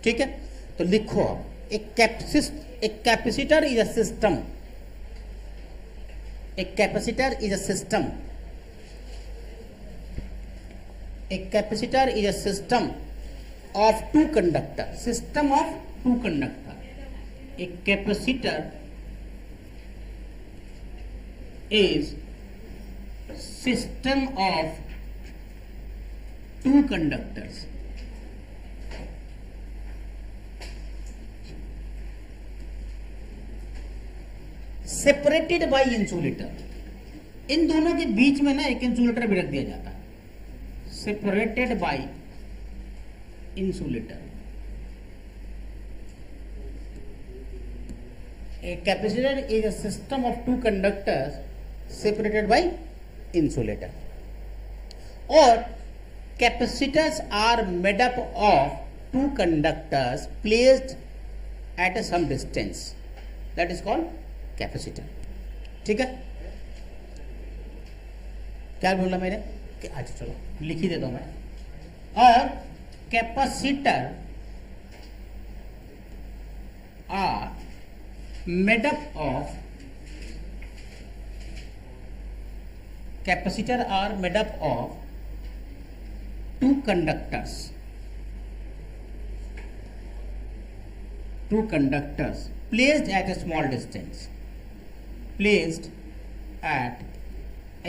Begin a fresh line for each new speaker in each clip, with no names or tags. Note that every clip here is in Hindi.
ठीक है, तो लिखो एक कैपेसिटर इज अ सिस्टम, एक कैपेसिटर इज अ सिस्टम, एक capacitor is a system of two conductor, system of two conductor, एक कैपेसिटर is system of two conductors, separated by insulator. इन दोनों के बीच में ना एक इंसुलेटर भी रख दिया जाता है, separated by insulator. A capacitor is a system of two conductors separated by insulator. Or capacitors are made up of two conductors placed at some distance. That is called capacitor. ठीक है, क्या बोला मैंने? अच्छा चलो लिख ही देता हूं मैं. और capacitor are made up of, capacitor are made up of two conductors, placed at a small distance, placed at a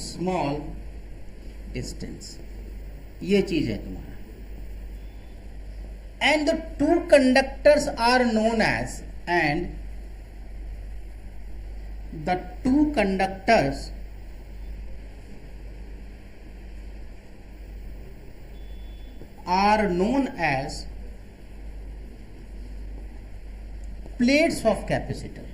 small distance. ये चीज है तुम्हारा. And the two conductors are known as, and the two conductors are known as plates of capacitor.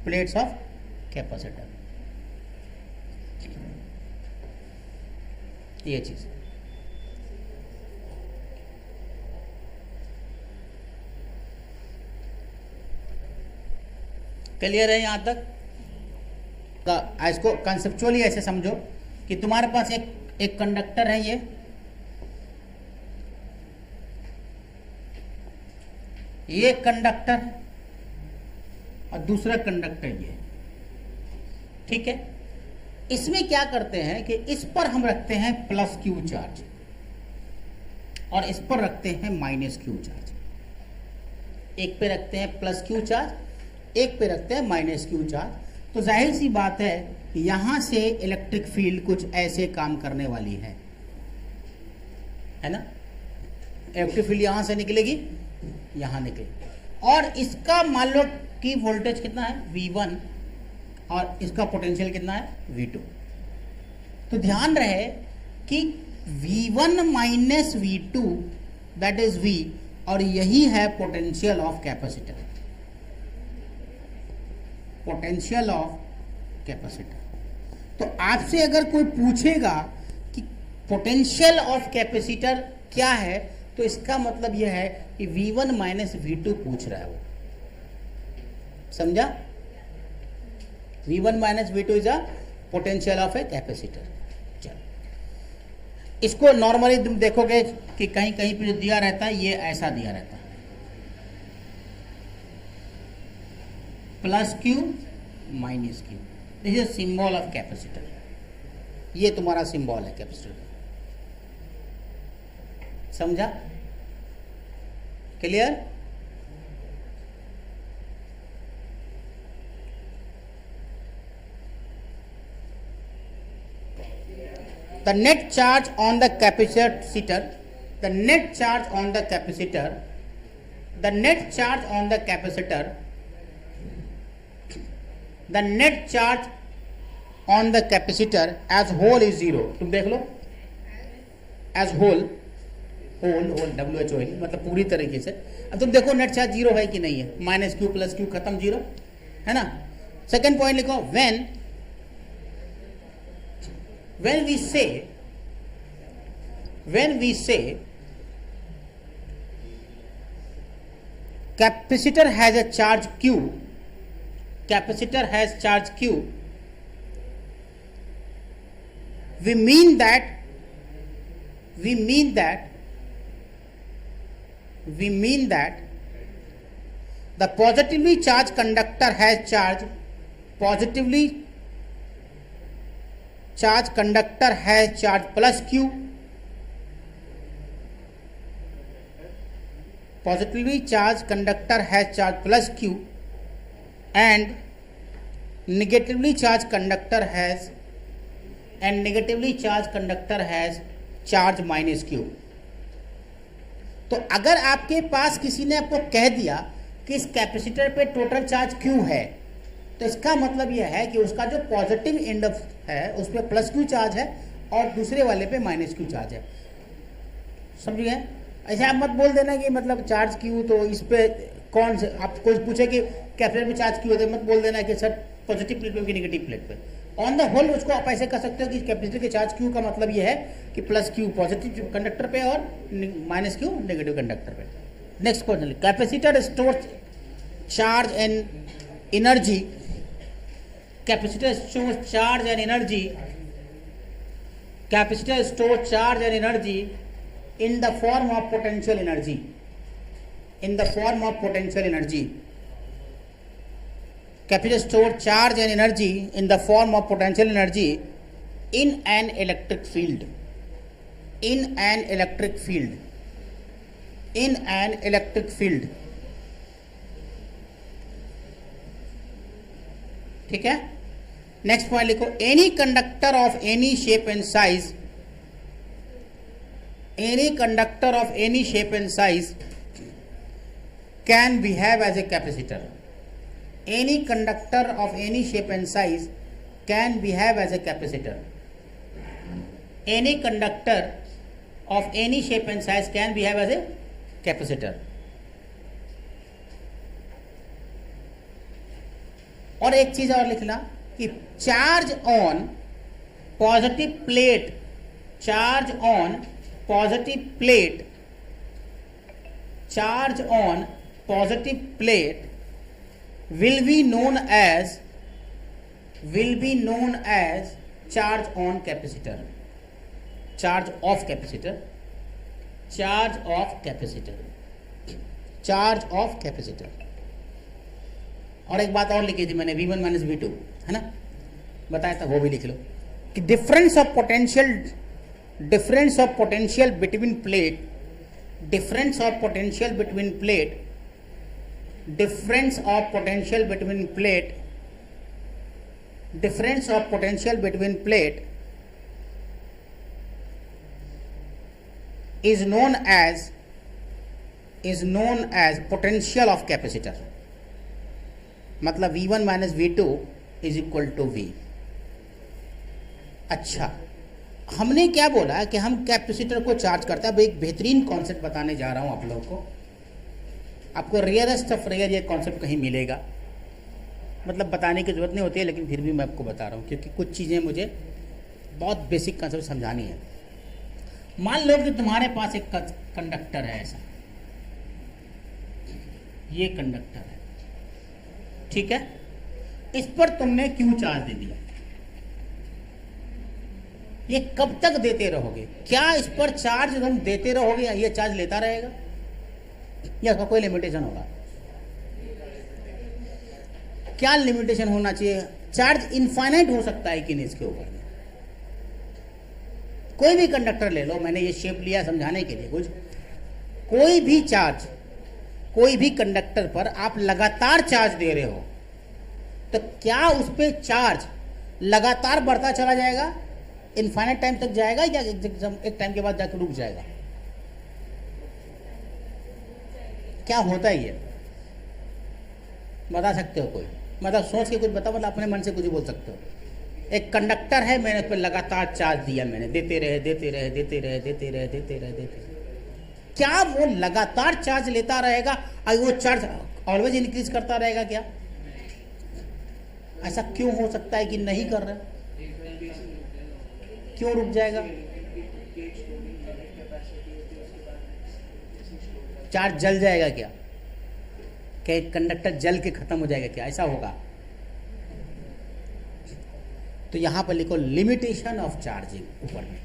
Plates of capacitor. ये चीज क्लियर है यहां तक? इसको कंसेप्चुअली ऐसे समझो कि तुम्हारे पास एक कंडक्टर है, ये कंडक्टर और दूसरा कंडक्टर ये, ठीक है. इसमें क्या करते हैं कि इस पर हम रखते हैं प्लस क्यू चार्ज और इस पर रखते हैं माइनस क्यू चार्ज. एक पे रखते हैं प्लस क्यू चार्ज, एक पे रखते हैं माइनस क्यू चार्ज. तो जाहिर सी बात है यहां से इलेक्ट्रिक फील्ड कुछ ऐसे काम करने वाली है ना. इलेक्ट्रिक फील्ड यहां से निकलेगी, यहां निकलेगी, और इसका मान लो कि वोल्टेज कितना है V1 और इसका पोटेंशियल कितना है V2. तो ध्यान रहे कि V1 minus V2 that is V, और यही है potential of capacitor, potential of capacitor. तो आपसे अगर कोई पूछेगा कि पोटेंशियल ऑफ कैपेसिटर क्या है, तो इसका मतलब यह है कि V1 माइनस V2 पूछ रहा है वो. समझा? V1 minus V2 is a potential of a capacitor. चलो, इसको नॉर्मली तुम देखोगे कि कहीं कहीं पे जो दिया रहता है ये ऐसा दिया रहता है, plus Q minus Q. This is symbol of capacitor. ये तुम्हारा सिंबल है कैपेसिटर. समझा? Clear? The net charge on the capacitor, the net charge on the capacitor, the net charge on the capacitor, the net charge on the capacitor as whole is 0. तुम देख लो, as whole WHOL मतलब पूरी तरीके से. अब तुम देखो नेट चार्ज 0 है कि नहीं है. माइनस क्यू प्लस क्यू खत्म, 0 है ना. सेकेंड पॉइंट लिखो, when we say capacitor has a charge q, capacitor has charge q, we mean that the positively charged conductor has charge, positively charged conductor has charge plus q, positively charged conductor has charge plus q, and negatively charged conductor has charge minus q. तो अगर आपके पास किसी ने आपको कह दिया कि इस कैपेसिटर पे टोटल चार्ज q है, तो इसका मतलब यह है कि उसका जो पॉजिटिव एंड है उस पर प्लस q चार्ज है और दूसरे वाले पे माइनस q चार्ज है। समझिए, ऐसे आप मत बोल देना कि मतलब चार्ज q तो इस पे कौन से, आप कोई पूछे कि कैपेसिटर में चार्ज q होता है, मत बोल देना कि सर पॉजिटिव प्लेट पे कि नेगेटिव प्लेट पे। ऑन द होल उसको आप ऐसे कर सकते हो कि कैपेसिटर के चार्ज q का मतलब ये है कि प्लस q पॉजिटिव कंडक्टर पे और माइनस q नेगेटिव कंडक्टर पे। Next question, capacitor store charge and energy, capacitor store charge and energy, capacitor store charge and energy in the form of potential energy, capacitor store charge and energy in the form of potential energy in an electric field, ठीक है। नेक्स्ट पॉइंट लिखो, any conductor of any shape and size, any conductor of any shape and size can behave as a capacitor. Any conductor of any shape and size can behave as a capacitor. Any conductor of any shape and size can behave as a capacitor. और एक चीज और लिखना कि charge on positive plate, charge on positive plate, charge on positive plate will be known as charge on capacitor, charge of capacitor, charge of capacitor, charge of capacitor। और एक बात और लिखी थी मैंने, V1 माइनस V2 है ना, बताया था, वो भी लिख लो कि difference of potential between plate, difference of potential between plate is known as potential of capacitor। मतलब V1 minus V2 is equal to V। अच्छा, हमने क्या बोला कि हम कैपेसिटर को चार्ज करते हैं। अब एक बेहतरीन कॉन्सेप्ट बताने जा रहा हूं आप लोगों को, आपको रेयरेस्ट ऑफ रेयर ये कॉन्सेप्ट कहीं मिलेगा, मतलब बताने की जरूरत नहीं होती है, लेकिन फिर भी मैं आपको बता रहा हूं क्योंकि कुछ चीज़ें मुझे बहुत बेसिक कॉन्सेप्ट समझानी है। मान लो कि तुम्हारे पास एक कंडक्टर है, ऐसा ये कंडक्टर है, ठीक है, इस पर तुमने क्यू चार्ज दे दिया। ये कब तक देते रहोगे? क्या इस पर चार्ज तुम देते रहोगे या ये चार्ज लेता रहेगा, या इसका कोई लिमिटेशन होगा? क्या लिमिटेशन होना चाहिए? चार्ज इनफाइनाइट हो सकता है कि नहीं इसके ऊपर? कोई भी कंडक्टर ले लो, मैंने ये शेप लिया समझाने के लिए कुछ, कोई भी चार्ज, कोई भी कंडक्टर पर आप लगातार चार्ज दे रहे हो तो क्या उस पर चार्ज लगातार बढ़ता चला जाएगा, इनफाइनाइट टाइम तक जाएगा, या एक टाइम के बाद जाकर रुक जाएगा? क्या होता है ये बता सकते हो कोई? मतलब सोच के कुछ बताओ, मतलब अपने मन से कुछ बोल सकते हो। एक कंडक्टर है, मैंने उस पर लगातार चार्ज दिया, मैंने देते रहे, क्या वो लगातार चार्ज लेता रहेगा और वो चार्ज ऑलवेज इंक्रीज करता रहेगा क्या? ऐसा क्यों हो सकता है कि नहीं कर रहा? क्यों रुक जाएगा? चार्ज जल जाएगा क्या? क्या कंडक्टर जल के खत्म हो जाएगा क्या? ऐसा होगा? तो यहां पर लिखो लिमिटेशन ऑफ चार्जिंग ऊपर में।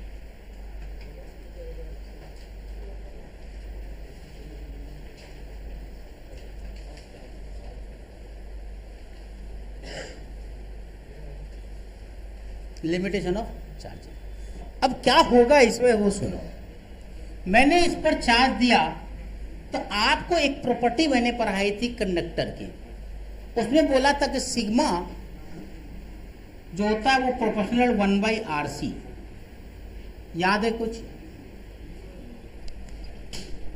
Limitation of charging. अब क्या होगा इसमें वो सुनो। मैंने इस पर चार्ज दिया तो आपको एक प्रॉपर्टी मैंने पढ़ाई थी कंडक्टर की, उसमें बोला था कि सिग्मा जो होता है वो प्रोपोर्शनल 1/RC। याद है कुछ?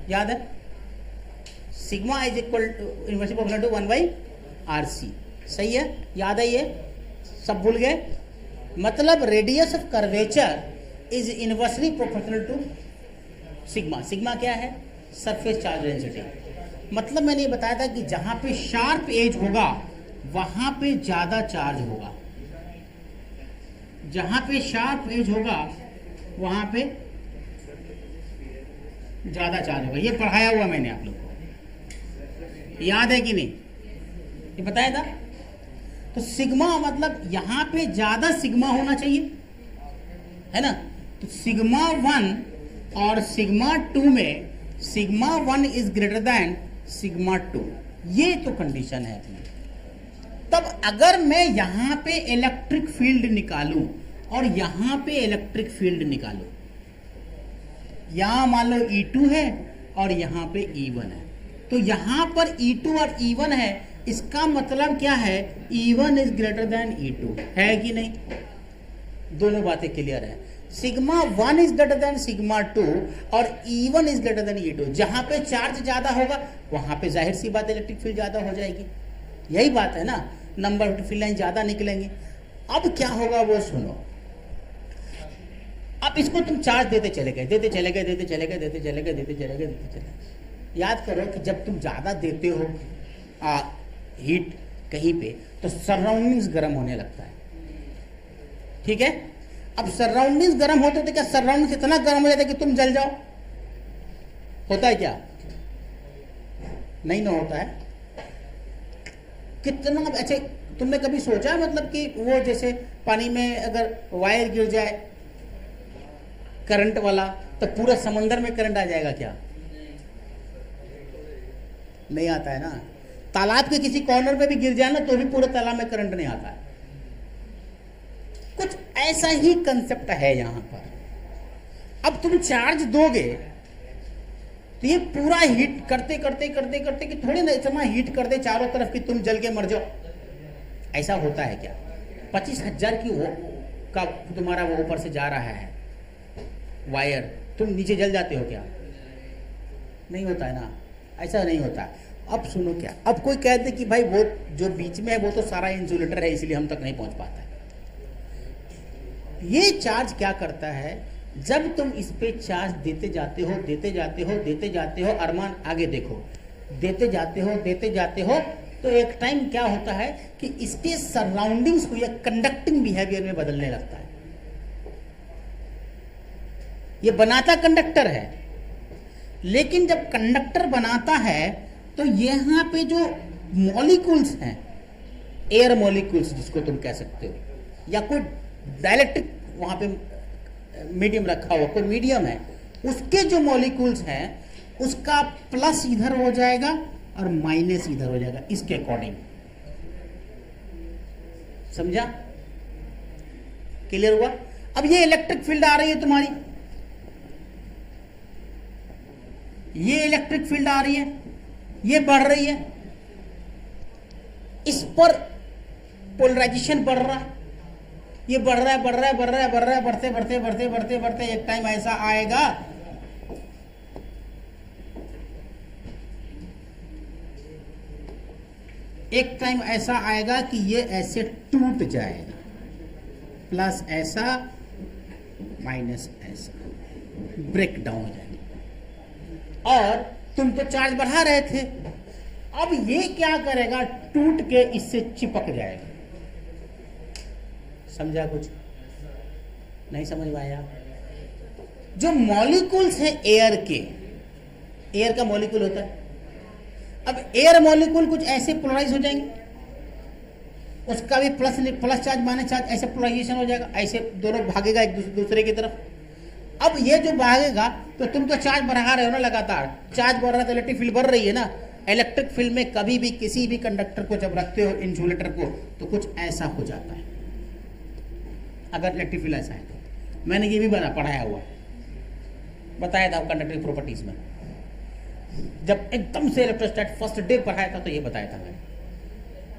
याद है? Sigma is equal to inversely proportional to 1/RC। सही है? याद है? ये सब भूल गए? मतलब radius of curvature is inversely proportional to sigma. Sigma क्या है? Surface charge density. मतलब मैंने ये बताया था कि जहां पे शार्प एज होगा वहां पे ज्यादा चार्ज होगा, जहां पे शार्प एज होगा वहां पे ज्यादा चार्ज होगा। ये पढ़ाया हुआ मैंने आप लोग को, याद है कि नहीं? ये बताया था। तो सिग्मा मतलब यहां पे ज्यादा सिग्मा होना चाहिए, है ना? तो सिग्मा 1 और सिग्मा 2 में sigma 1 is greater than sigma 2, ये तो कंडीशन है अपनी। तब अगर मैं यहां पे इलेक्ट्रिक फील्ड निकालूं और यहां पे इलेक्ट्रिक फील्ड निकालूं, यहां मान लो E2 है और यहां पे E1 है, तो यहां पर E2 और E1 है, इसका मतलब क्या है? E1 is greater than E2, है कि नहीं? दोनों बातें क्लियर है। Sigma 1 is greater than sigma 2 और E1 is greater than E2। जहां पे चार्ज ज्यादा होगा वहां पे जाहिर सी बात इलेक्ट्रिक फील्ड ज्यादा हो जाएगी। यही बात है ना, नंबर ऑफ फील्ड लाइन ज्यादा निकलेंगे। अब क्या होगा वो सुनो। अब इसको तुम चार्ज देते चले गए, देते चले गए, देते चले गए, देते चले गए, देते चले गए, देते चले गए। याद करो कि जब तुम ज्यादा देते हो हीट कहीं पे तो सराउंडिंग्स गर्म होने लगता है, ठीक है? अब सराउंडिंग्स गर्म होते तो क्या सराउंडिंग्स इतना गर्म हो जाता है कि तुम जल जाओ? होता है क्या? नहीं ना होता है। कितना अच्छा तुमने कभी सोचा मतलब कि वो जैसे पानी में अगर वायर गिर जाए करंट वाला तो पूरा समंदर में करंट आ जाएगा क्या? नहीं आता है ना। तालाब के किसी कॉर्नर पे भी गिर जाए ना तो भी पूरे तालाब में करंट नहीं आता है। कुछ ऐसा ही कंसेप्ट है यहां पर। अब तुम चार्ज दोगे तो ये पूरा हीट करते करते करते करते कि थोड़ी ना इतना हीट कर दे चारों तरफ कि तुम जल के मर जाओ। ऐसा होता है क्या? 25,000 की वो का तुम्हारा वो ऊपर से जा रहा है वायर, तुम नीचे जल जाते हो क्या? नहीं होता है ना, ऐसा नहीं होता। अब सुनो क्या, अब कोई कह दे कि भाई वो जो बीच में है वो तो सारा इंसुलेटर है इसलिए हम तक नहीं पहुंच पाता है। ये चार्ज क्या करता है? जब तुम इस पे चार्ज देते जाते हो, देते जाते हो, देते जाते हो, अरमान आगे देखो, देते जाते हो, देते जाते हो, तो एक टाइम क्या होता है कि इसके सराउंडिंग्स को यह कंडक्टिंग बिहेवियर में बदलने लगता है। ये बनाता कंडक्टर है, लेकिन जब कंडक्टर बनाता है तो यहां पे जो मॉलिक्यूल्स हैं, एयर मॉलिक्यूल्स जिसको तुम कह सकते हो, या कोई डाइलेक्ट्रिक वहां पे मीडियम रखा हुआ कोई मीडियम है, उसके जो मॉलिक्यूल्स हैं उसका प्लस इधर हो जाएगा और माइनस इधर हो जाएगा, इसके अकॉर्डिंग। समझा? क्लियर हुआ? अब ये इलेक्ट्रिक फील्ड आ रही है तुम्हारी, ये इलेक्ट्रिक फील्ड आ रही है, ये बढ़ रही है, इस पर पोलराइजेशन बढ़ रहा है, ये बढ़ रहा है, बढ़ रहा है, बढ़ रहा है, बढ़ रहा है, बढ़ते बढ़ते बढ़ते बढ़ते बढ़ते एक टाइम ऐसा आएगा कि ये ऐसे टूट जाएगा, प्लस ऐसा माइनस ऐसा, ब्रेक डाउन हो जाएगा। और तुम तो चार्ज बढ़ा रहे थे, अब ये क्या करेगा? टूट के इससे चिपक जाएगा। समझा? कुछ नहीं समझ में आया? जो मॉलिक्यूल्स हैं एयर के, एयर का मॉलिक्यूल होता है, अब एयर मॉलिक्यूल कुछ ऐसे पोलराइज हो जाएंगे, उसका भी प्लस चार्ज माइनस चार्ज ऐसे पोलराइजेशन हो जाएगा, ऐसे दोनों भागेगा एक दूसरे की तरफ। अब ये जो भागेगा तो तुम तो चार्ज बढ़ा रहे हो ना, लगातार चार्ज बढ़ रहा है तो इलेक्ट्रिक फील्ड बढ़ रही है ना। इलेक्ट्रिक फील्ड में कभी भी किसी भी कंडक्टर को जब रखते हो इंसुलेटर को तो कुछ ऐसा हो जाता है, अगर इलेक्ट्रिक फील्ड ऐसा है तो। मैंने ये भी पढ़ाया हुआ, बताया था कंडक्टिव प्रॉपर्टीज में, जब एकदम से इलेक्ट्रोस्टैट फर्स्ट डे पढ़ाया था तो ये बताया था मैंने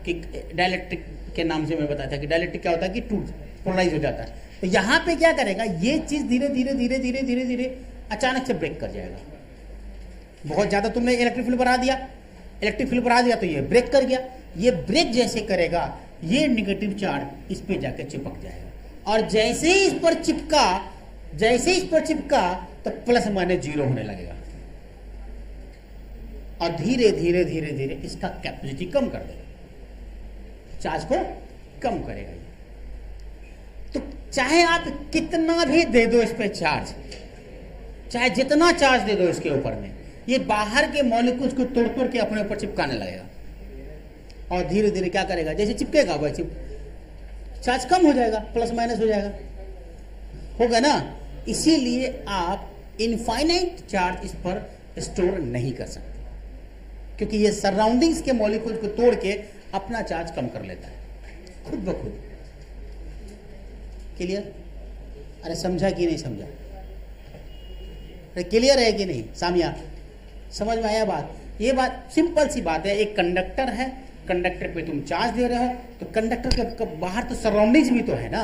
कि डाइलेक्ट्रिक के नाम से मैं बताया था कि डाइलेक्ट्रिक क्या होता है कि टूट पोलराइज हो जाता है। तो यहाँ पे क्या करेगा, ये चीज धीरे धीरे धीरे धीरे धीरे धीरे अचानक से ब्रेक कर जाएगा। बहुत ज्यादा तुमने इलेक्ट्रिक फील्ड बढ़ा दिया तो ये ब्रेक कर गया। ये ब्रेक जैसे करेगा ये नेगेटिव चार्ज इस पे जाकर चिपक जाएगा, और जैसे ही इस पर चिपका तो प्लस माइनस जीरो होने लगेगा, और धीरे धीरे धीरे धीरे इसका कैपेसिटी कम कर देगा, चार्ज को कम करेगा ये। तो चाहे आप कितना भी दे दो इस पे चार्ज, चाहे जितना चार्ज दे दो इसके ऊपर में, ये बाहर के मॉलिक्यूल्स को तोड़ तोड़ के अपने ऊपर चिपकाने लगेगा, और धीरे धीरे क्या करेगा, जैसे चिपकेगा वैसे चार्ज कम हो जाएगा, प्लस माइनस हो जाएगा, होगा ना। इसीलिए आप इनफाइनाइट चार्ज इस पर स्टोर नहीं कर सकते, क्योंकि ये सराउंडिंग्स के मॉलिक्यूल को तोड़ के अपना चार्ज कम कर लेता है खुद ब खुद। क्लियर? अरे समझा कि नहीं समझा? अरे क्लियर है कि नहीं? सामिया समझ में आया बात? ये बात सिंपल सी बात है, एक कंडक्टर है, कंडक्टर पे तुम चार्ज दे रहे हो तो कंडक्टर के बाहर तो सराउंडिंग्स भी तो है ना।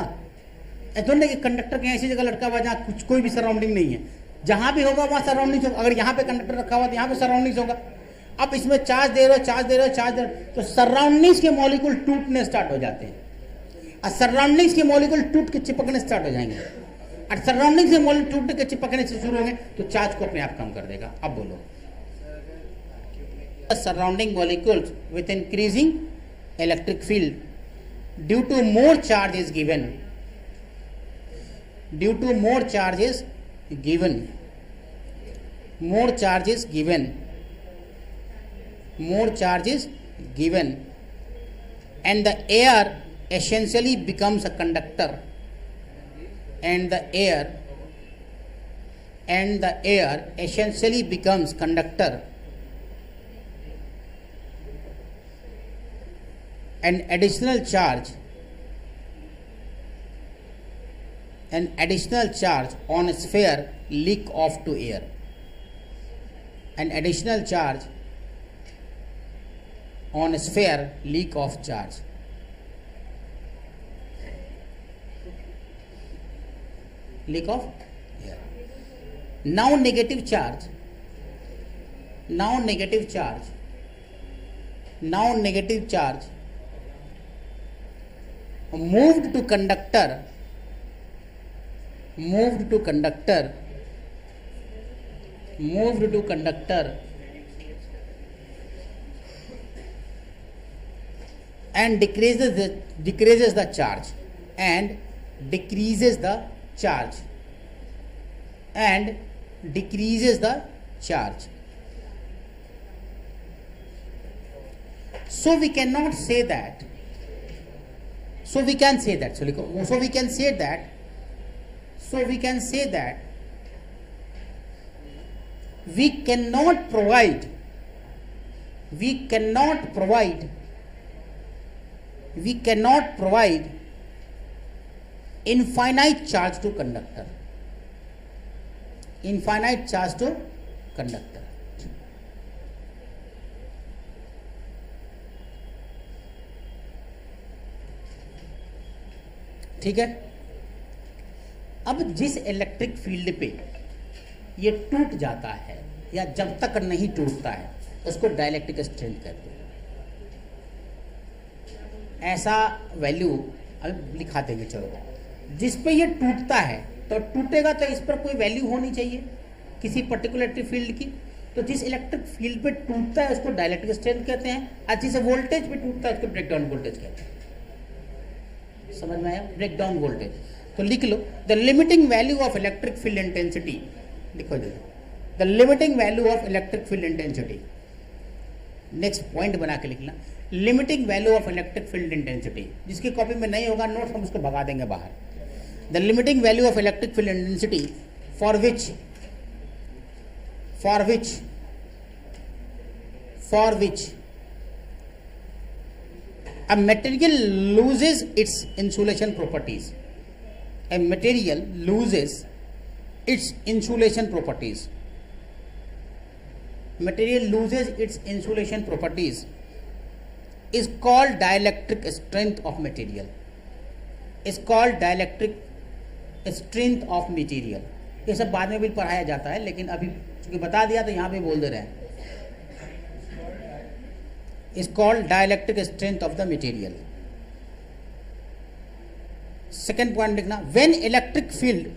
ऐसा नहीं कि कंडक्टर के ऐसी जगह लटका हुआ जहाँ कुछ कोई भी सराउंडिंग नहीं है, जहां भी होगा वहां सराउंडिंग्स होगा। अगर यहाँ पे कंडक्टर रखा हुआ तो यहाँ पे सराउंडिंग्स होगा। अब इसमें चार्ज दे रहे हो तो सराउंडिंग्स के मॉलिक्यूल टूटने स्टार्ट हो जाते हैं, और सराउंडिंग्स के मॉलिक्यूल टूट के चिपकने स्टार्ट हो जाएंगे, और सराउंडिंग्स के मॉलिक्यूल टूट के चिपकने से शुरू होंगे तो चार्ज को अपने आप कम कर देगा। अब बोलो, surrounding molecules with increasing electric field due to more charge is given, due to more charge is given, more charge is given, more charge is given, and the air essentially becomes a conductor, and the air essentially becomes conductor, and additional charge on a sphere leak off to air, an additional charge on a sphere leak off charge. Leak off air. Now negative charge moved to conductor and decreases the charge and decreases the charge. So we cannot say that. So we can say that we cannot provide infinite charge to conductor. ठीक है। अब जिस इलेक्ट्रिक फील्ड पे ये टूट जाता है या जब तक नहीं टूटता है उसको डाइलेक्ट्रिक स्ट्रेंथ कहते हैं। ऐसा वैल्यू अब लिखा देंगे, चलो। जिस पे ये टूटता है तो टूटेगा तो इस पर कोई वैल्यू होनी चाहिए किसी पर्टिकुलर इलेक्ट्रिक फील्ड की। तो जिस इलेक्ट्रिक फील्ड पे टूटता है उसको डाइलेक्ट्रिक स्ट्रेंथ कहते हैं, और जिस वोल्टेज पे टूटता है उसको ब्रेकडाउन वोल्टेज कहते हैं। समझ में आया? Breakdown voltage. तो लिख लो, the limiting value of electric field intensity, लिखो जी, the limiting value of electric field intensity. Next point बना के लिखना, limiting value of electric field intensity, जिसकी कॉपी में नहीं होगा नोट हम उसको भगा देंगे बाहर. The limiting value of electric field intensity for which a material loses its insulation properties. A material loses its insulation properties. Material loses its insulation properties is called dielectric strength of material. Is called dielectric strength of material. ये सब बाद में भी पढ़ाया जाता है, लेकिन अभी चूंकि बता दिया तो यहाँ पे बोल दे रहे हैं. Is called dielectric strength of the material. Second point लिखना, when electric field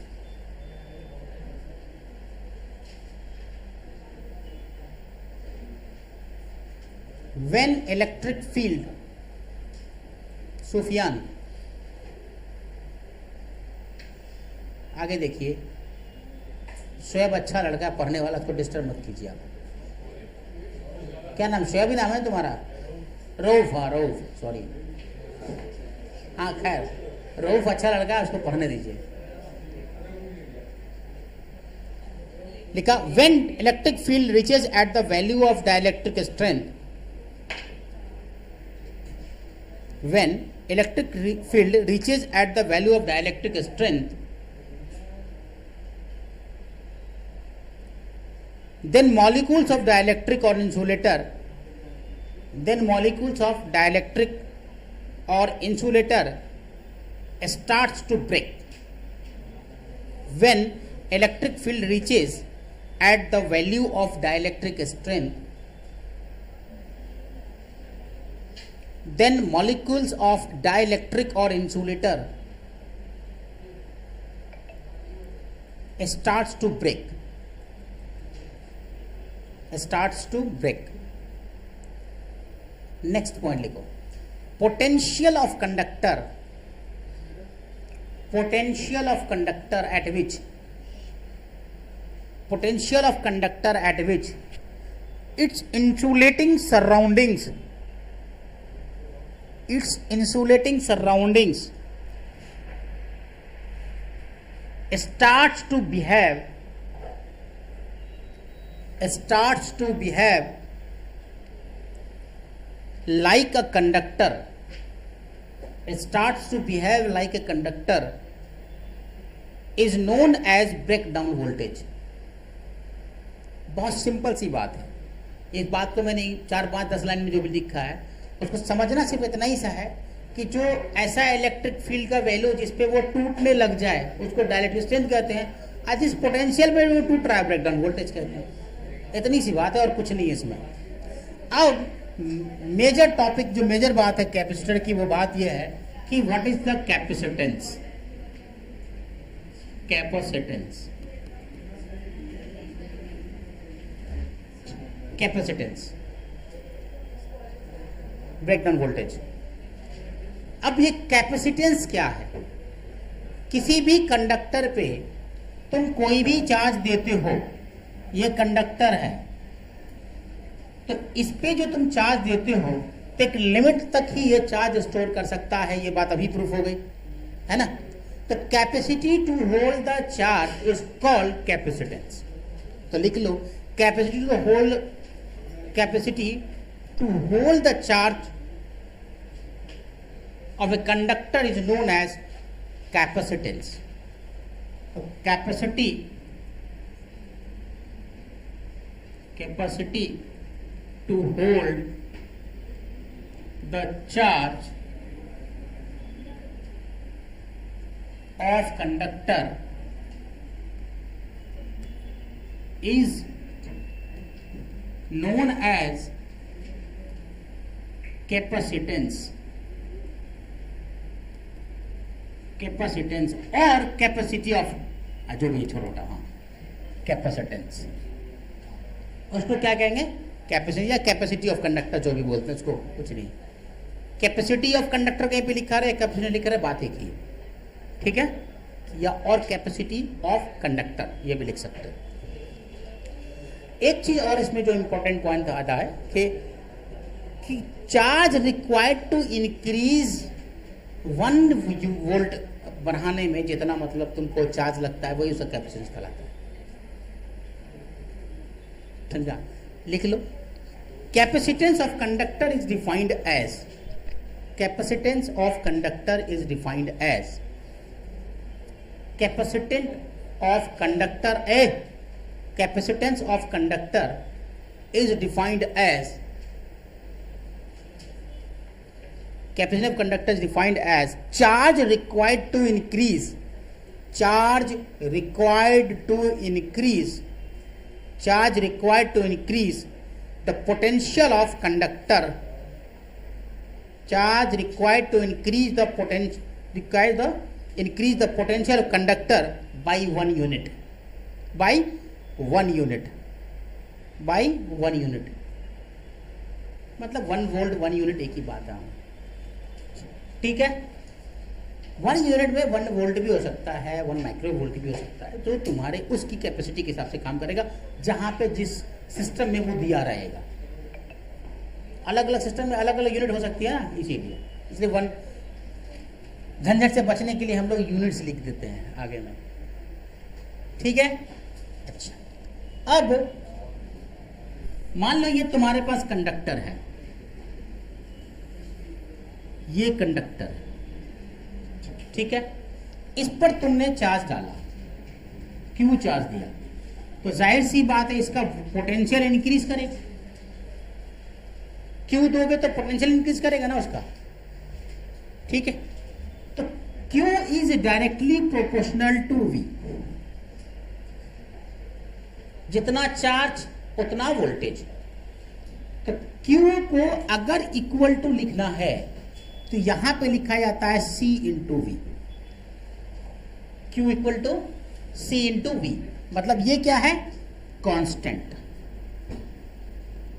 सुफियान आगे देखिए, शोएब अच्छा लड़का पढ़ने वाला, उसको डिस्टर्ब मत कीजिए आप. क्या नाम, शोएब ही नाम है तुम्हारा? रऊफ, हाँ रऊफ, सॉरी, हाँ खैर रऊफ अच्छा लड़का है, उसको पढ़ने दीजिए. लिखा, when electric field reaches at the value of dielectric strength, when electric field reaches at the value of dielectric strength, then molecules of dielectric or insulator starts to break. When electric field reaches at the value of dielectric strength, then molecules of dielectric or insulator starts to break. Next point लिखो, potential of conductor at which its insulating surroundings starts to behave like a conductor, is known as breakdown voltage. बहुत सिंपल सी बात है. इस बात को मैंने 4-5-10 लाइन में जो भी लिखा है उसको समझना सिर्फ इतना ही सा है कि जो ऐसा इलेक्ट्रिक फील्ड का वैल्यू जिस पे वो टूटने लग जाए उसको डाइलेक्ट्रिक स्ट्रेंथ कहते हैं, आज इस पोटेंशियल पे वो टूट रहा है ब्रेकडाउन वोल्टेज कहते हैं. इतनी सी बात है और कुछ नहीं है इसमें. अब मेजर टॉपिक, जो मेजर बात है कैपेसिटर की, वो बात यह है कि what is the capacitance. Breakdown voltage. अब ये कैपेसिटेंस क्या है? किसी भी कंडक्टर पे तुम कोई भी चार्ज देते हो, ये कंडक्टर है, तो इस पे जो तुम चार्ज देते हो तो एक लिमिट तक ही ये चार्ज स्टोर कर सकता है. ये बात अभी प्रूफ हो गई है ना. तो capacity to hold the charge is called capacitance. तो लिख लो, capacity to hold the charge of a conductor is known as capacitance. So capacity to hold the charge of conductor is known as capacitance और कैपेसिटी ऑफ, जो भी छोटा, हाँ कैपेसिटेंस, उसको क्या कहेंगे? कैपेसिटी या कैपेसिटी ऑफ कंडक्टर, जो भी बोलते हैं उसको, कुछ नहीं. कैपेसिटी ऑफ कंडक्टर कहीं पे लिखा रहे, कैपेसिटी लिखा रहे, बात एक ही, ठीक है. या और कैपेसिटी ऑफ कंडक्टर ये भी लिख सकते हैं. एक चीज और इसमें जो इंपॉर्टेंट पॉइंट आता है कि charge required to increase 1 volt बढ़ाने में जितना मतलब तुमको चार्ज लगता है वही उसका कैपेसिटेंस कहलाता है। समझा? लिख लो। Capacitance of conductor is defined as, capacitance of conductor is defined as, capacitance of conductor a, capacitance of conductor is defined as, capacitance of conductor is defined as charge required to increase, charge required to increase, charge required to increase the potential of conductor, charge required to increase the potential, require the increase the potential of conductor by 1 unit, by 1 unit, by 1 unit, मतलब 1 वोल्ट 1 यूनिट एक ही बात है। ठीक है, 1 यूनिट में 1 वोल्ट भी हो सकता है, 1 माइक्रो वोल्ट भी हो सकता है, जो तुम्हारे उसकी कैपेसिटी के हिसाब से काम करेगा, जहां पे जिस सिस्टम में वो दिया रहेगा। अलग अलग सिस्टम में अलग अलग यूनिट हो सकती है ना, इसीलिए इसलिए 1 झंझट से बचने के लिए हम लोग यूनिट्स लिख देते हैं आगे में। ठीक है, अच्छा अब मान लो ये तुम्हारे पास कंडक्टर है, ये कंडक्टर है, ठीक है, इस पर तुमने चार्ज डाला, क्यू चार्ज दिया, तो जाहिर सी बात है इसका पोटेंशियल इंक्रीज करेगा। क्यू दोगे तो पोटेंशियल इंक्रीज करेगा ना उसका। ठीक है, तो Q is directly proportional to V, जितना चार्ज उतना वोल्टेज। तो क्यू को अगर इक्वल टू लिखना है तो यहां पे लिखा जाता है C into V, Q equal to C into V, मतलब ये क्या है, कांस्टेंट।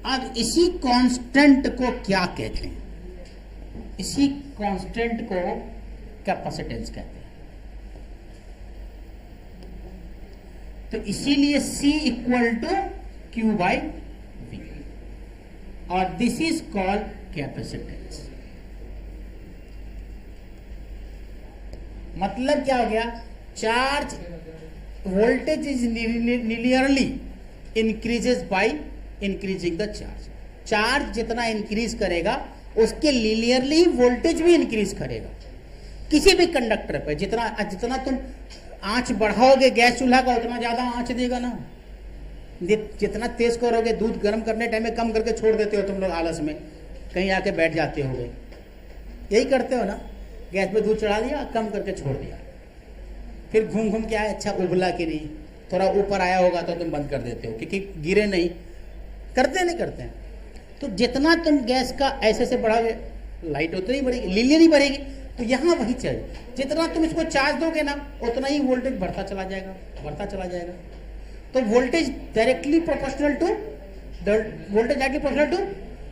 अब इसी कांस्टेंट को क्या कहते हैं, इसी कांस्टेंट को कैपेसिटेंस कहते हैं। तो इसीलिए C equal to Q by V, और दिस इज कॉल्ड कैपेसिटेंस। मतलब क्या हो गया, charge voltage is linearly increases by increasing the charge. Charge जितना इंक्रीज करेगा उसके लीनियरली वोल्टेज भी इंक्रीज करेगा। किसी भी कंडक्टर पे जितना जितना तुम आंच बढ़ाओगे गैस चूल्हा का, उतना ज्यादा आंच देगा ना। जितना तेज करोगे, दूध गर्म करने टाइम में कम करके छोड़ देते हो तुम लोग आलस में, कहीं आके बैठ जाते हो, यही करते हो ना। गैस पे दूध चढ़ा दिया, कम करके छोड़ दिया, फिर घूम घूम के आया, अच्छा उबला कि नहीं, थोड़ा ऊपर आया होगा तो तुम बंद कर देते हो क्योंकि गिरे नहीं, करते नहीं करते हैं। तो जितना तुम गैस का ऐसे से बढ़ाओगे लाइट उतनी ही बढ़ेगी, लीनियरली बढ़ेगी। तो यहाँ वही चल, जितना तुम इसको चार्ज दोगे ना उतना ही वोल्टेज बढ़ता चला जाएगा, बढ़ता चला जाएगा। तो voltage directly proportional to voltage directly proportional to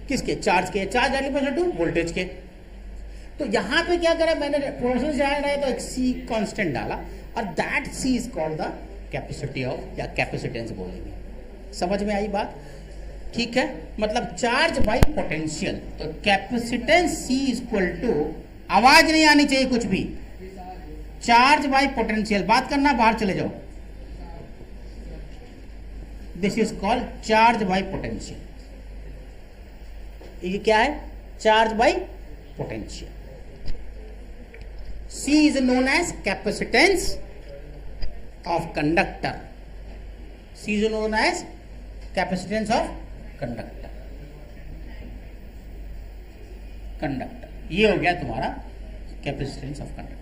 किसके, चार्ज के, charge directly proportional to voltage के। तो यहां पे क्या करा मैंने, प्रोपोर्शनल जाना है तो एक C कांस्टेंट डाला, और that C is called the capacity of, या कैपेसिटेंस बोलेंगे। समझ में आई बात? ठीक है, मतलब चार्ज बाई पोटेंशियल। तो capacitance C is equal to, आवाज नहीं आनी चाहिए कुछ भी, चार्ज बाई पोटेंशियल। बात करना, बाहर चले जाओ। This is called charge by potential. ये क्या है, charge by potential. C is known as capacitance of conductor. C is known as capacitance of conductor. Conductor, ये हो गया तुम्हारा कैपेसिटेंस ऑफ कंडक्टर।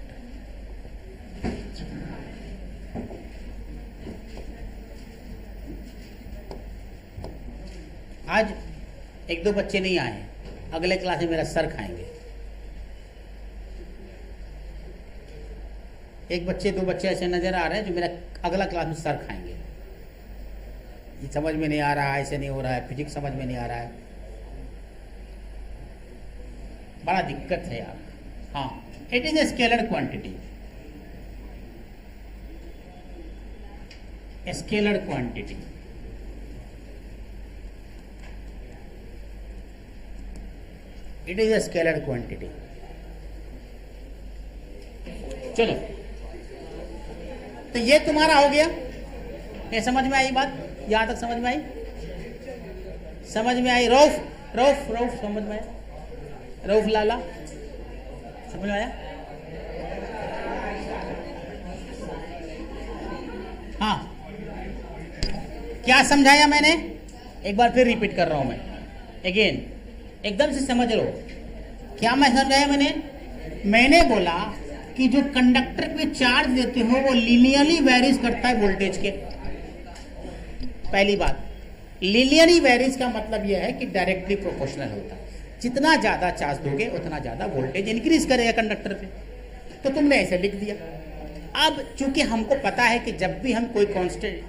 आज 1-2 बच्चे नहीं आए, अगले क्लास में मेरा सर खाएंगे। एक बच्चे 2 बच्चे ऐसे नजर आ रहे हैं जो मेरा अगला क्लास में सर खाएंगे। ये समझ में नहीं आ रहा है, ऐसे नहीं हो रहा है, फिजिक्स समझ में नहीं आ रहा है, बड़ा दिक्कत है यार। हाँ, it is a scalar quantity, scalar quantity. It is a scalar quantity. चलो, तो ये तुम्हारा हो गया। ये समझ में आई बात? यहां तक समझ में आई? समझ में आई? रऊफ रऊफ रऊफ समझ में आया? रऊफ लाला समझ में आया? हाँ, क्या समझाया मैंने? एक बार फिर रिपीट कर रहा हूं मैं, अगेन, एकदम से समझ लो। क्या मैं समझाया मैंने बोला कि जो कंडक्टर पे चार्ज देते हो वो लीनियरली वेरीज करता है वोल्टेज के। पहली बात, लीनियरली वेरीज का मतलब यह है कि डायरेक्टली प्रोपोर्शनल होता है। जितना ज्यादा चार्ज दोगे उतना ज्यादा वोल्टेज इंक्रीज करेगा कंडक्टर पे। तो तुमने ऐसे लिख दिया। अब चूंकि हमको पता है कि जब भी हम कोई कांस्टेंट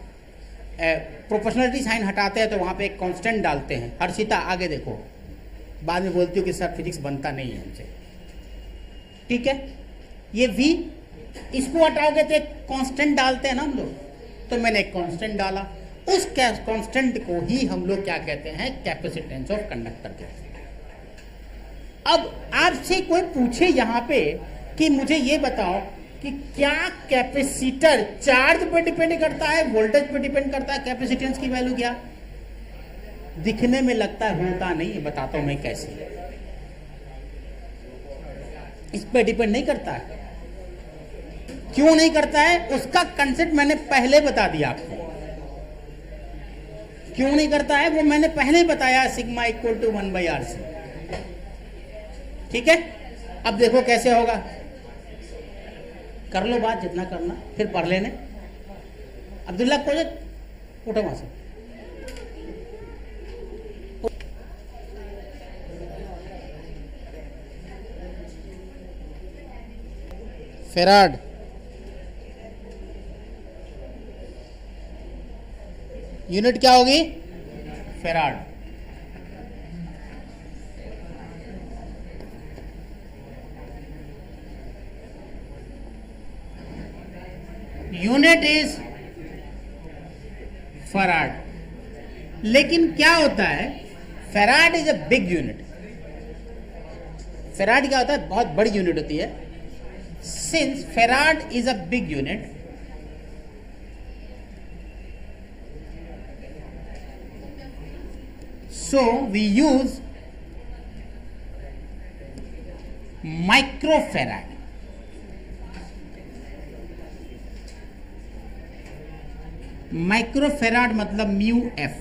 प्रोपोर्शनलिटी साइन हटाते हैं तो वहां पे एक कांस्टेंट डालते हैं। हर्षिता आगे देखो, बाद में बोलती हो कि सर फिजिक्स बनता नहीं है हमसे। ठीक है, ये v, इसको हटाओगे तो एक कांस्टेंट डालते हैं ना हम लोग, तो मैंने एक कांस्टेंट डाला। उस कांस्टेंट को ही हम लोग क्या कहते हैं? कैपेसिटेंस ऑफ कंडक्टर कहते हैं। अब आपसे कोई पूछे यहां पे कि मुझे ये बताओ कि क्या कैपेसिटर चार्ज पे डिपेंड करता है, वोल्टेज पे डिपेंड करता है? कैपेसिटेंस की वैल्यू क्या? दिखने में लगता है, होता नहीं है। बताता हूं मैं कैसे। इस पे डिपेंड नहीं करता है। क्यों नहीं करता है? उसका कंसेप्ट मैंने पहले बता दिया आपको। क्यों नहीं करता है वो मैंने पहले बताया, सिग्मा इक्वल टू 1/RC। ठीक है, अब देखो कैसे होगा। कर लो बात जितना करना, फिर पढ़ लेने। अब्दुल्ला को उठो वहां से। फेराड, यूनिट क्या होगी? फेराड। Unit is farad. लेकिन क्या होता है? Farad is a big unit. Farad क्या होता है? बहुत बड़ी यूनिट होती है। Since farad is a big unit, so we use microfarad. Microfarad मतलब म्यू एफ,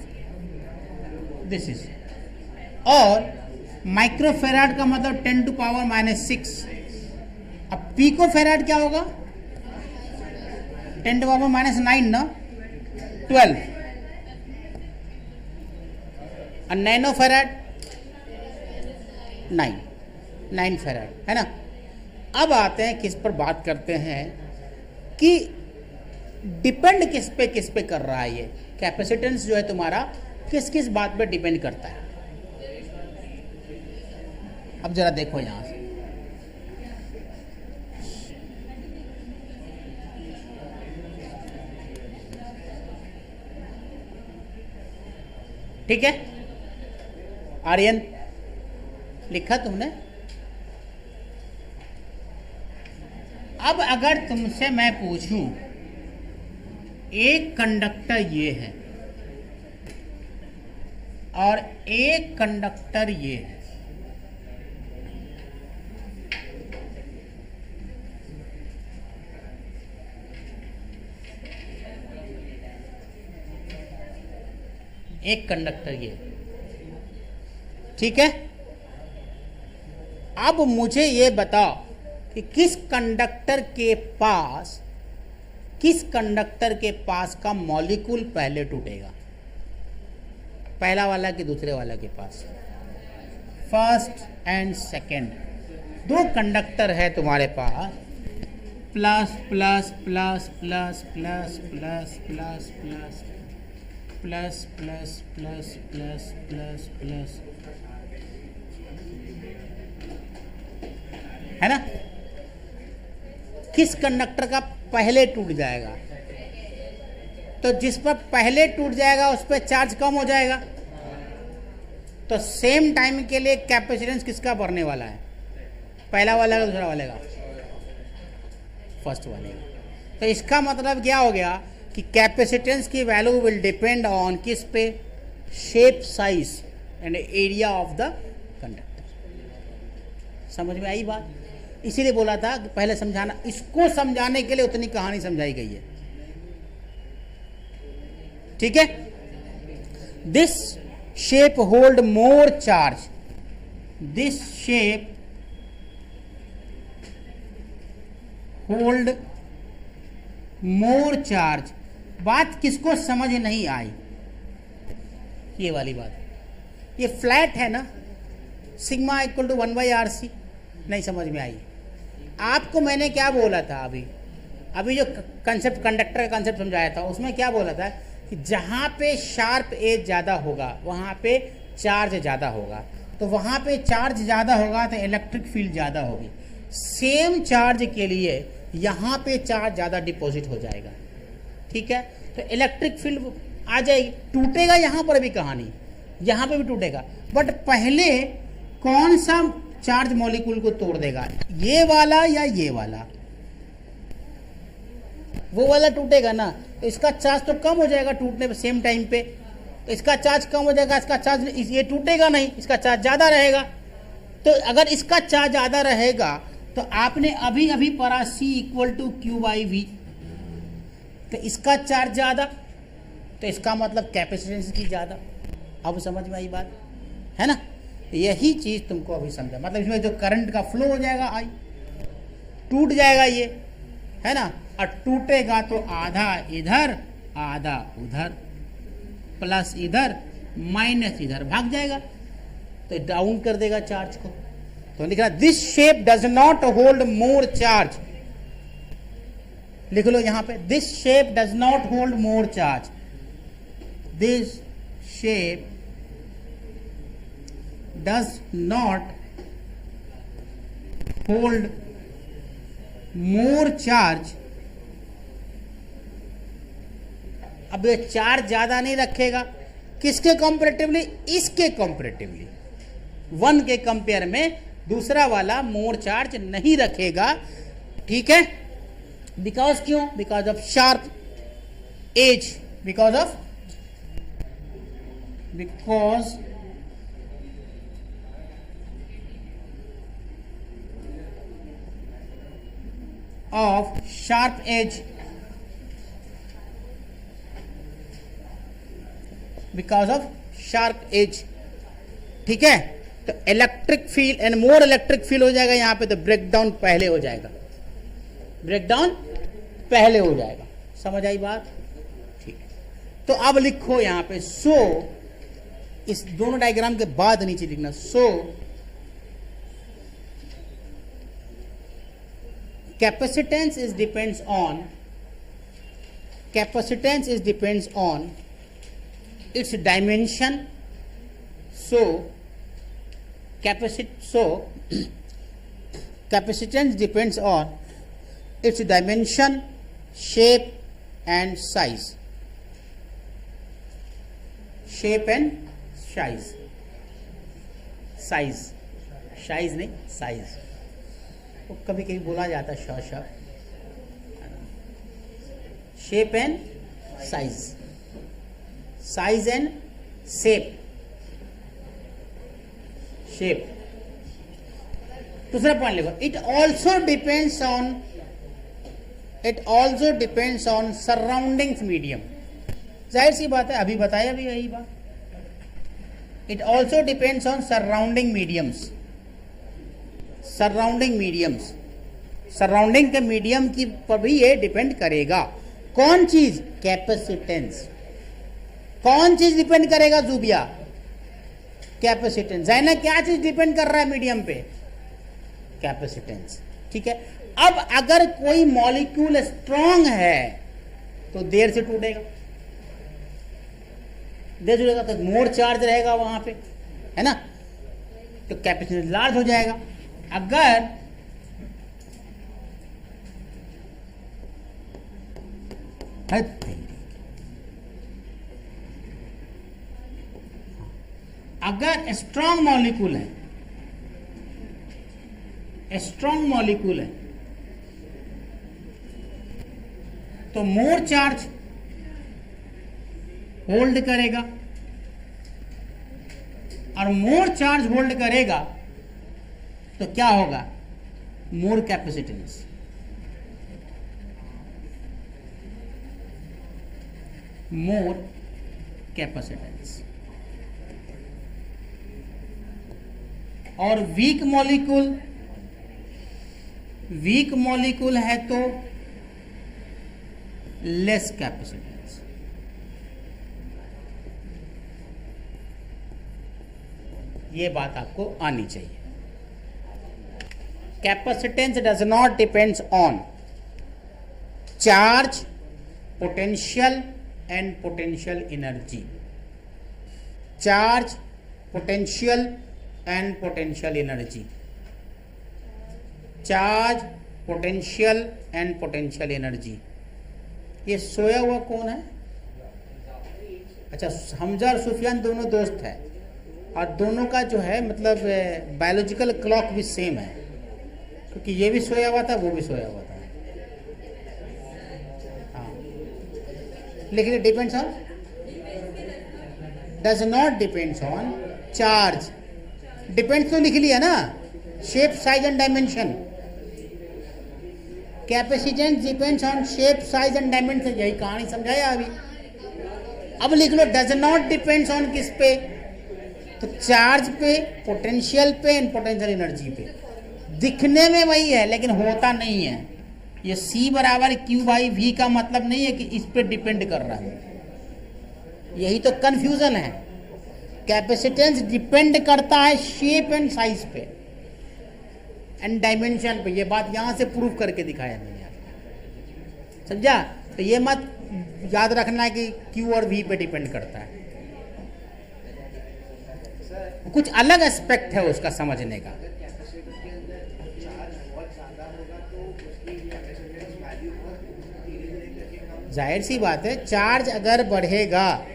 दिस इज। और माइक्रोफेराड का मतलब 10⁻⁻⁶। अब पिकोफेराड क्या होगा? 10⁻⁻⁹ ना, 12। और नैनो फेराड 9 फेराड, है ना। अब आते हैं किस पर बात करते हैं कि डिपेंड किस पे कर रहा है। ये कैपेसिटेंस जो है तुम्हारा किस किस बात पे डिपेंड करता है। अब जरा देखो यहां से, ठीक है। आर्यन लिखा तुमने? अब अगर तुमसे मैं पूछूं, एक कंडक्टर ये है और एक कंडक्टर ये है, एक कंडक्टर ये, ठीक है। अब मुझे ये बताओ कि किस कंडक्टर के पास का मॉलिक्यूल पहले टूटेगा? पहला वाला कि दूसरे वाला के पास? First and second. दो कंडक्टर है तुम्हारे पास, plus plus plus plus plus plus plus plus plus plus plus plus plus plus, है ना। किस कंडक्टर का पहले टूट जाएगा? तो जिस पर पहले टूट जाएगा उस पर चार्ज कम हो जाएगा। तो तो सेम टाइम के लिए कैपेसिटेंस किसका बढ़ने वाला है? पहला वाला का दूसरा वाले का? फर्स्ट वाले का। तो इसका मतलब क्या हो गया कि कैपेसिटेंस की वैल्यू विल डिपेंड ऑन किस पे? Shape, size and area of the conductor. समझ में आई बात? इसीलिए बोला था कि पहले समझाना, इसको समझाने के लिए उतनी कहानी समझाई गई है। ठीक है? This shape hold more charge, this shape hold more charge. बात किसको समझ नहीं आई? ये वाली बात, ये फ्लैट है ना, सिग्मा इक्वल टू 1/RC, नहीं समझ में आई? आपको मैंने क्या बोला था अभी जो कंसेप्ट, कंडक्टर का कंसेप्ट समझाया था, उसमें क्या बोला था कि जहाँ पे शार्प एज ज़्यादा होगा वहाँ पे चार्ज ज़्यादा होगा, तो वहाँ पे चार्ज ज़्यादा होगा तो इलेक्ट्रिक फील्ड ज़्यादा होगी। सेम चार्ज के लिए यहाँ पे चार्ज ज़्यादा डिपॉजिट हो जाएगा। ठीक है? तो इलेक्ट्रिक फील्ड आ जाएगी, टूटेगा यहाँ पर भी कहानी, यहाँ पे भी टूटेगा, बट पहले कौन सा चार्ज मॉलिक्यूल को तोड़ देगा? ये वाला या ये वाला? वो वाला टूटेगा ना, तो इसका चार्ज तो कम हो जाएगा टूटने पे सेम टाइम पे, तो इसका चार्ज कम हो जाएगा, इसका चार्ज, ये टूटेगा नहीं, इसका चार्ज ज़्यादा रहेगा। तो अगर इसका चार्ज ज़्यादा रहेगा तो आपने अभी अभी पढ़ा C इक्वल टू Q/V, तो इसका चार्ज ज़्यादा, तो इसका मतलब कैपेसिटेंस की ज़्यादा। अब समझ में आई बात? है ना? यही चीज़ तुमको अभी समझा, मतलब इसमें जो करंट का फ्लो हो जाएगा, आई टूट जाएगा ये, है ना? और टूटेगा तो आधा इधर आधा उधर, प्लस इधर माइनस इधर भाग जाएगा, तो डाउन कर देगा चार्ज को। तो लिख रहा this shape does not hold more charge, लिख लो यहां पे, this shape does not hold more charge, this shape does not hold more charge। अब ये चार्ज ज्यादा नहीं रखेगा, किसके कंपैरेटिवली? इसके कंपैरेटिवली, वन के कंपेयर में दूसरा वाला मोर चार्ज नहीं रखेगा। ठीक है? बिकॉज क्यों? Because of sharp edge, because of sharp edge, because of sharp edge। ठीक है? तो electric field and more electric field हो जाएगा यहां पे, तो ब्रेकडाउन पहले हो जाएगा, ब्रेकडाउन पहले हो जाएगा। समझ आई बात? ठीक है, तो अब लिखो यहां पे, सो इस दोनों डायग्राम के बाद नीचे लिखना, सो capacitance is depends on its dimension। so capacitance depends on its dimension, shape and size, size नहीं, size वो कभी कभी बोला जाता है short, shape and size and shape. दूसरा पॉइंट लिखो, it also depends on surroundings medium. जाहिर सी बात है, अभी बताया भी यही बात, it also depends on surrounding mediums, surrounding के मीडियम की पर भी ये डिपेंड करेगा। कौन चीज? कैपेसिटेंस। कौन चीज डिपेंड करेगा जुबिया? कैपेसिटेंस। जाना क्या चीज डिपेंड कर रहा है मीडियम पे? कैपेसिटेंस। ठीक है? अब अगर कोई मॉलिक्यूल स्ट्रांग है तो देर से टूटेगा, तो मोर चार्ज रहेगा वहां पे, है ना? तो कैपेसिटेंस लार्ज हो जाएगा। अगर अगर स्ट्रॉन्ग मॉलिक्यूल है, स्ट्रॉन्ग मॉलिक्यूल है, तो मोर चार्ज होल्ड करेगा, और मोर चार्ज होल्ड करेगा तो क्या होगा, मोर कैपेसिटेंस। मोर कैपेसिटेंस। और वीक मॉलिक्यूल है तो लेस कैपेसिटेंस। ये बात आपको आनी चाहिए। Capacitance does not depends on charge, potential and potential energy. Charge, potential and potential energy. Charge, potential and potential energy. ये सोया हुआ कौन है? अच्छा, हमजा और सुफियान दोनों दोस्त है, और दोनों का जो है मतलब बायोलॉजिकल क्लॉक भी सेम है, क्योंकि ये भी सोया हुआ था, वो भी सोया हुआ था। हाँ, लेकिन depends on, does not depends on charge. Depends तो लिख लिया ना, shape, size and dimension. Capacitance depends on shape, size and dimension. यही कहानी समझाया अभी। अब लिख लो डज नॉट डिपेंड्स ऑन किस पे, तो चार्ज पे, पोटेंशियल पे एंड पोटेंशियल एनर्जी पे। दिखने में वही है लेकिन होता नहीं है। ये C बराबर Q/V का मतलब नहीं है कि इस पे डिपेंड कर रहा है। यही तो कंफ्यूजन है। कैपेसिटेंस डिपेंड करता है शेप एंड साइज पे एंड डायमेंशन पे। ये बात यहां से प्रूफ करके दिखाया मैंने, समझा? तो ये मत याद रखना है कि Q और V पे डिपेंड करता है। कुछ अलग एस्पेक्ट है उसका समझने का। जाहिर सी बात है, चार्ज अगर बढ़ेगा,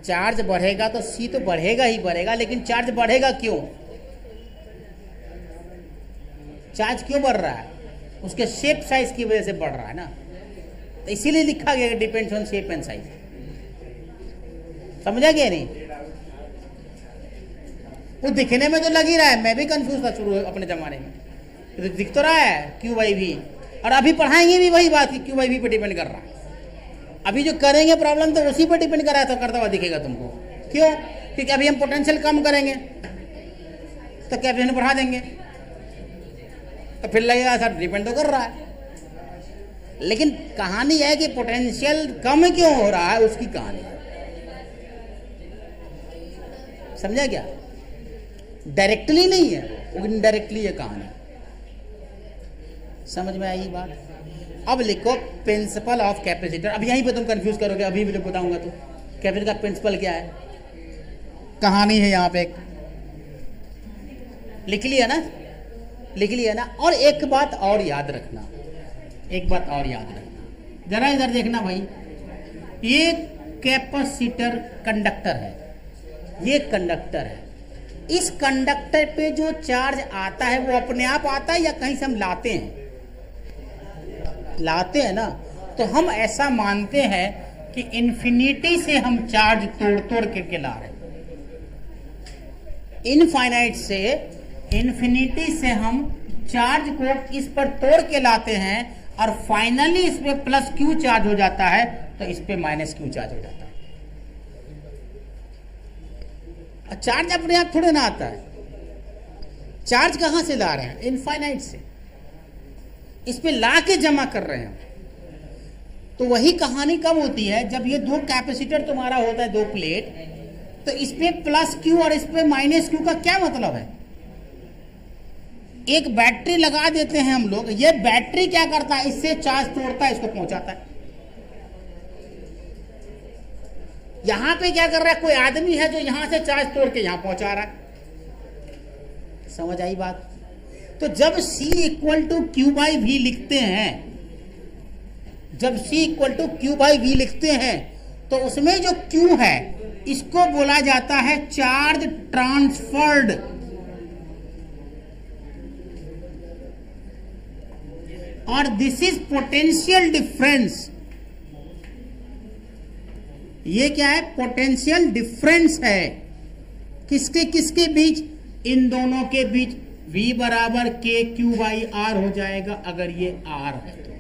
चार्ज बढ़ेगा तो C तो बढ़ेगा ही बढ़ेगा, लेकिन चार्ज बढ़ेगा क्यों? चार्ज क्यों बढ़ रहा है? उसके शेप साइज की वजह से बढ़ रहा है ना, तो इसीलिए लिखा गया depends on shape and size. समझा गया नहीं? वो दिखने में तो लग ही रहा है, मैं भी कंफ्यूज था शुरू अपने जमाने में, तो दिख तो रहा है Q/V, और अभी पढ़ाएंगे भी वही बात कि Q/V पे डिपेंड कर रहा है। अभी जो करेंगे प्रॉब्लम तो उसी पे डिपेंड कर रहा है, तो करता हुआ दिखेगा तुमको। क्यों? क्योंकि अभी हम पोटेंशियल कम करेंगे तो कैपेसिटेंस बढ़ा देंगे, तो फिर लगेगा सर डिपेंड तो कर रहा है। लेकिन कहानी है कि पोटेंशियल कम क्यों हो रहा है, उसकी कहानी है। समझा क्या? डायरेक्टली नहीं है, वो इनडायरेक्टली है कहानी। समझ में आई बात? अब लिखो प्रिंसिपल ऑफ कैपेसिटर। अब यहीं पे तुम कंफ्यूज करोगे, अभी भी जब बताऊंगा तो कैपेसिटर का प्रिंसिपल क्या है, कहानी है यहाँ पे। लिख लिया ना, लिख लिया ना। और एक बात और याद रखना, एक बात और याद रखना, जरा इधर देखना भाई। ये कैपेसिटर कंडक्टर है, ये कंडक्टर है। इस कंडक्टर पे जो चार्ज आता है वो अपने आप आता है या कहीं से हम लाते हैं? लाते हैं ना। तो हम ऐसा मानते हैं कि इन्फिनिटी से हम चार्ज तोड़ तोड़ करके ला रहे हैं। इनफाइनाइट से, इन्फिनिटी से हम चार्ज को इस पर तोड़ के लाते हैं, और फाइनली इस पे प्लस Q चार्ज हो जाता है, तो इस पे माइनस Q चार्ज हो जाता है। चार्ज अपने आप थोड़े ना आता है। चार्ज कहां से ला रहे हैं? इनफाइनाइट से। इस पे ला के जमा कर रहे हैं। तो वही कहानी कब होती है? जब ये दो कैपेसिटर तुम्हारा होता है, दो प्लेट, तो इस पे प्लस Q और इस पे माइनस Q का क्या मतलब है? एक बैटरी लगा देते हैं हम लोग, ये बैटरी क्या करता है? इससे चार्ज तोड़ता है, इसको पहुंचाता है। यहां पे क्या कर रहा है? कोई आदमी है जो यहां से चार्ज तोड़ के यहां पहुंचा रहा है। समझ आई बात? तो जब C = Q/V लिखते हैं, जब C = Q/V लिखते हैं, तो उसमें जो Q है इसको बोला जाता है चार्ज ट्रांसफर्ड। और दिस इज पोटेंशियल डिफरेंस। ये क्या है? पोटेंशियल डिफरेंस है। किसके किसके बीच? इन दोनों के बीच। V बराबर के क्यू बाई आर हो जाएगा अगर ये R है तो।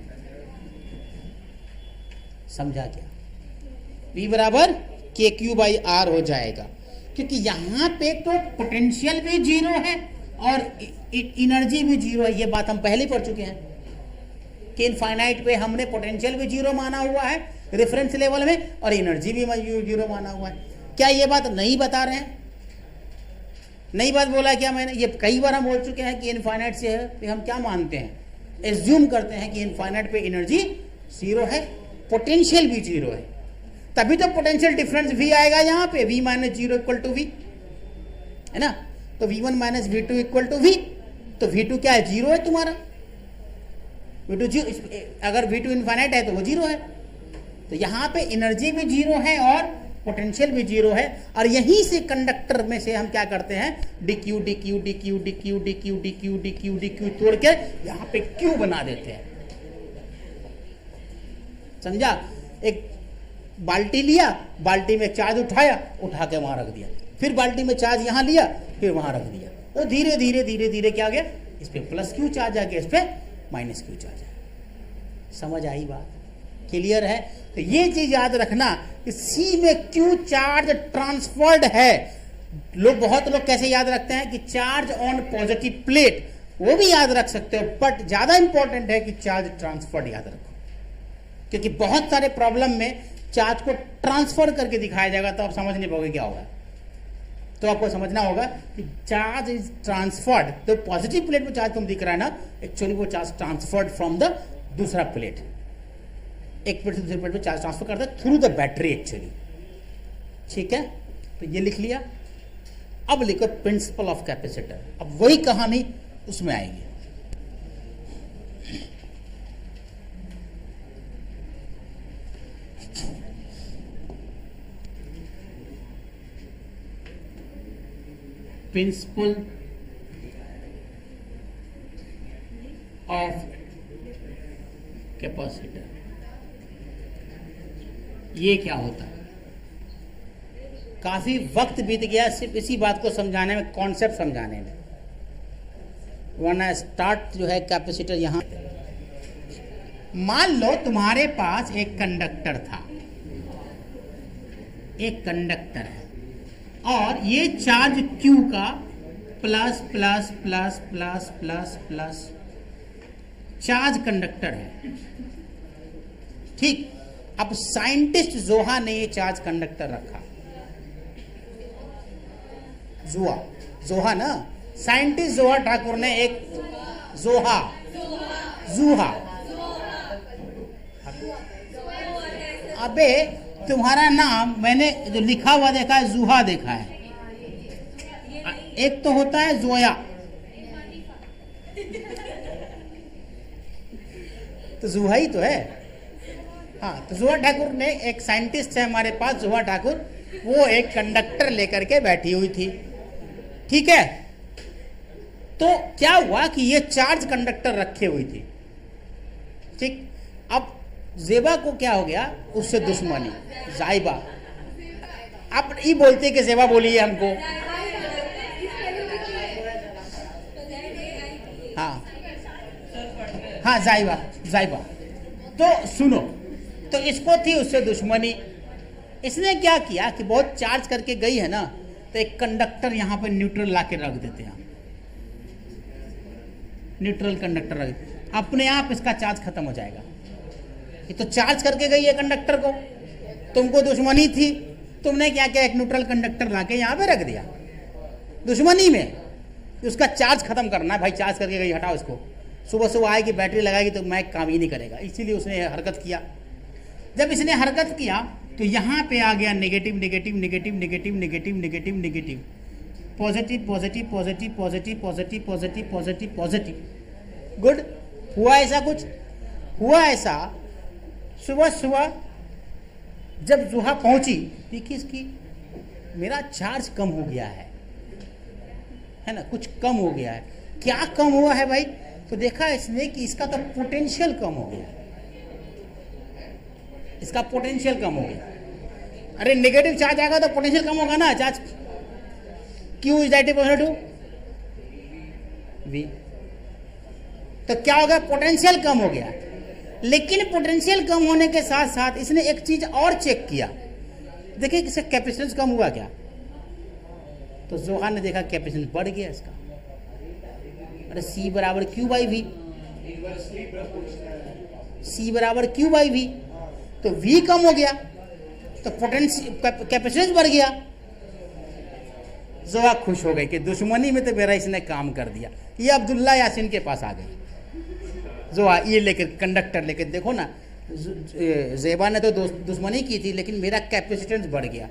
समझा क्या? V बराबर के क्यू बाई आर हो जाएगा, क्योंकि यहां पे तो पोटेंशियल भी जीरो है और एनर्जी भी जीरो है। ये बात हम पहले पढ़ चुके हैं कि इनफाइनाइट पे हमने पोटेंशियल भी जीरो माना हुआ है रेफरेंस लेवल में, और एनर्जी भी जीरो माना हुआ है। क्या ये बात नहीं बता रहे हैं? नई बात बोला क्या मैंने? ये कई बार हम बोल चुके हैं कि इनफाइनाइट से है तो हम क्या मानते हैं? एज्यूम करते हैं कि इनफाइनाइट पे एनर्जी जीरो है, पोटेंशियल भी जीरो है, तभी तो पोटेंशियल डिफरेंस V आएगा यहाँ पे। V minus zero equal to V है ना। तो V1 minus V2 equal to V। तो V2 क्या है? जीरो है तुम्हारा। V2 जीरो, अगर V2 इनफाइनाइट है तो वो जीरो है। तो यहाँ पे एनर्जी भी जीरो है और पोटेंशियल भी जीरो है। और यहीं से कंडक्टर में से हम क्या करते हैं? dq dq dq dq dq dq dq dq तोड़ के यहाँ पे Q बना देते हैं। समझा? एक बाल्टी लिया, बाल्टी में चार्ज उठाया, उठा के वहां रख दिया, फिर बाल्टी में चार्ज यहाँ लिया, फिर वहां रख दिया। वो धीरे धीरे धीरे धीरे क्या आ गया? इस पे प्लस क्यू चार्ज आ गया, इस पे माइनस क्यू चार्ज आ गया। समझ आई बात? क्लियर है? तो ये चीज याद रखना कि सी में क्यू चार्ज ट्रांसफर्ड है। बहुत लोग कैसे याद रखते हैं कि चार्ज ऑन पॉजिटिव प्लेट, वो भी याद रख सकते हो, बट ज्यादा इंपॉर्टेंट है कि चार्ज ट्रांसफर्ड याद रखो, क्योंकि बहुत सारे प्रॉब्लम में चार्ज को ट्रांसफर करके दिखाया जाएगा तो आप समझ नहीं पाओगे क्या होगा। तो आपको समझना होगा कि चार्ज इज ट्रांसफर्ड। तो पॉजिटिव प्लेट में चार्ज तुम दिख रहा है ना, एक्चुअली वो चार्ज ट्रांसफर्ड फ्रॉम द दूसरा प्लेट। एक प्लेट से दूसरे प्लेट में चार्ज ट्रांसफर करता है थ्रू द बैटरी एक्चुअली। ठीक है, तो ये लिख लिया। अब लिखो प्रिंसिपल ऑफ कैपेसिटर। अब वही कहानी उसमें आएगी। प्रिंसिपल ऑफ कैपेसिटर, ये क्या होता है? काफी वक्त बीत गया सिर्फ इसी बात को समझाने में, कॉन्सेप्ट समझाने में, वरना स्टार्ट जो है कैपेसिटर यहां। मान लो तुम्हारे पास एक कंडक्टर था, एक कंडक्टर है और ये चार्ज Q का plus plus plus plus plus plus charge conductor है। ठीक, अब साइंटिस्ट जोहा ने ये चार्ज कंडक्टर रखा। जोहा ना, साइंटिस्ट जोहा ठाकुर ने एक जूहा। अबे तुम्हारा नाम मैंने जो लिखा हुआ देखा है जूहा देखा है, एक तो होता है जोया। तो जूहा ही तो है। हाँ, तो जोहा ठाकुर ने, एक साइंटिस्ट है हमारे पास जोहा ठाकुर, वो एक कंडक्टर लेकर के बैठी हुई थी। ठीक है, तो क्या हुआ कि ये चार्ज कंडक्टर रखे हुई थी। ठीक, अब जेबा को क्या हो गया? उससे दुश्मनी, जाइबा। आप ये बोलते कि जेबा बोलिए हमको। हाँ हाँ, जाइबा। तो सुनो, तो इसको थी उससे दुश्मनी। इसने क्या किया कि बहुत चार्ज करके गई है ना, तो एक कंडक्टर यहां पे न्यूट्रल लाके रख देते हैं। न्यूट्रल कंडक्टर रख, अपने आप इसका चार्ज खत्म हो जाएगा। ये तो चार्ज करके गई है कंडक्टर को, तुमको दुश्मनी थी, तुमने क्या किया? एक न्यूट्रल कंडक्टर लाके यहां पे रख दिया दुश्मनी में। उसका चार्ज खत्म करना है भाई, चार्ज करके गई, हटाओ इसको। सुबह सुबह आएगी, बैटरी लगाएगी तो मैक काम ही नहीं करेगा, इसीलिए उसने हरकत किया। जब इसने हरकत किया तो यहां पे आ गया negative negative negative negative negative negative negative, positive positive positive positive positive positive positive positive. Good, हुआ ऐसा कुछ? हुआ ऐसा। सुबह सुबह जब जुहा पहुंची, देखिए इसकी मेरा चार्ज कम हो गया है ना, कुछ कम हो गया है। क्या कम हुआ है भाई? तो देखा इसने कि इसका तो पोटेंशियल कम हो गया, इसका पोटेंशियल कम हो गया। अरे नेगेटिव चार्ज आएगा तो पोटेंशियल कम होगा ना, charge Q is directly to V। तो क्या होगा? पोटेंशियल कम हो गया। लेकिन पोटेंशियल कम होने के साथ साथ इसने एक चीज और चेक किया। देखिए इसका कैपेसिटेंस कम हुआ क्या? तो जोहा ने देखा कैपेसिटेंस बढ़ गया इसका। अरे C बराबर Q बाई V, C बराबर Q बाई V, तो V कम हो गया तो पोटेंशियल कैपेसिटेंस बढ़ गया। जोहा खुश हो गई कि दुश्मनी में तो मेरा इसने काम कर दिया। ये अब्दुल्ला यासीन के पास आ गई जोहा, ये लेकर कंडक्टर लेकर। देखो ना, जेबा ने तो दुश्मनी की थी लेकिन मेरा कैपेसिटेंस बढ़ गया।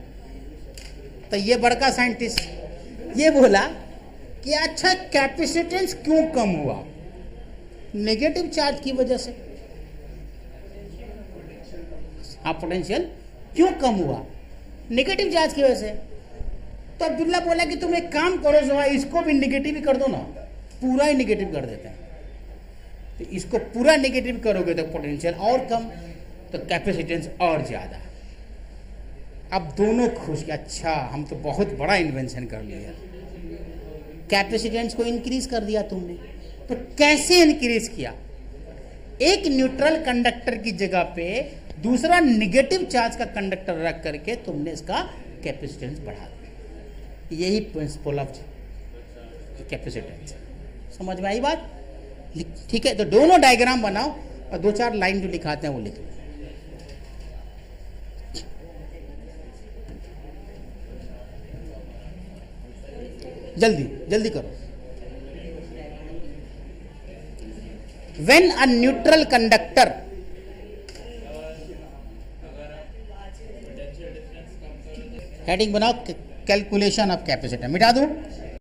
तो ये बड़का साइंटिस्ट ये बोला कि अच्छा कैपेसिटेंस क्यों कम हुआ? नेगेटिव चार्ज की वजह से। हाँ, पोटेंशियल क्यों कम हुआ? नेगेटिव चार्ज की वजह से। तो अब्दुल्ला बोला कि तुम एक काम करो जोहा, इसको भी नेगेटिव ही कर दो ना, पूरा ही नेगेटिव कर देते हैं। तो इसको पूरा नेगेटिव करोगे तो पोटेंशियल और कम, तो कैपेसिटेंस और ज्यादा। अब दोनों खुश कि अच्छा हम तो बहुत बड़ा इन्वेंशन कर लिया। कैपेसिटेंस को इंक्रीज कर दिया तुमने। तो कैसे इंक्रीज किया? एक न्यूट्रल कंडक्टर की जगह पे दूसरा नेगेटिव चार्ज का कंडक्टर रख करके तुमने इसका कैपेसिटेंस बढ़ा दिया। यही प्रिंसिपल ऑफ कैपेसिटेंस। समझ में आई बात? ठीक है, तो दोनों डायग्राम बनाओ और 2-4 लाइन जो लिखाते हैं वो लिख लो। जल्दी जल्दी करो। When a neutral conductor heading बनाओ, कैलकुलेशन ऑफ कैपेसिटर मिटा दूं।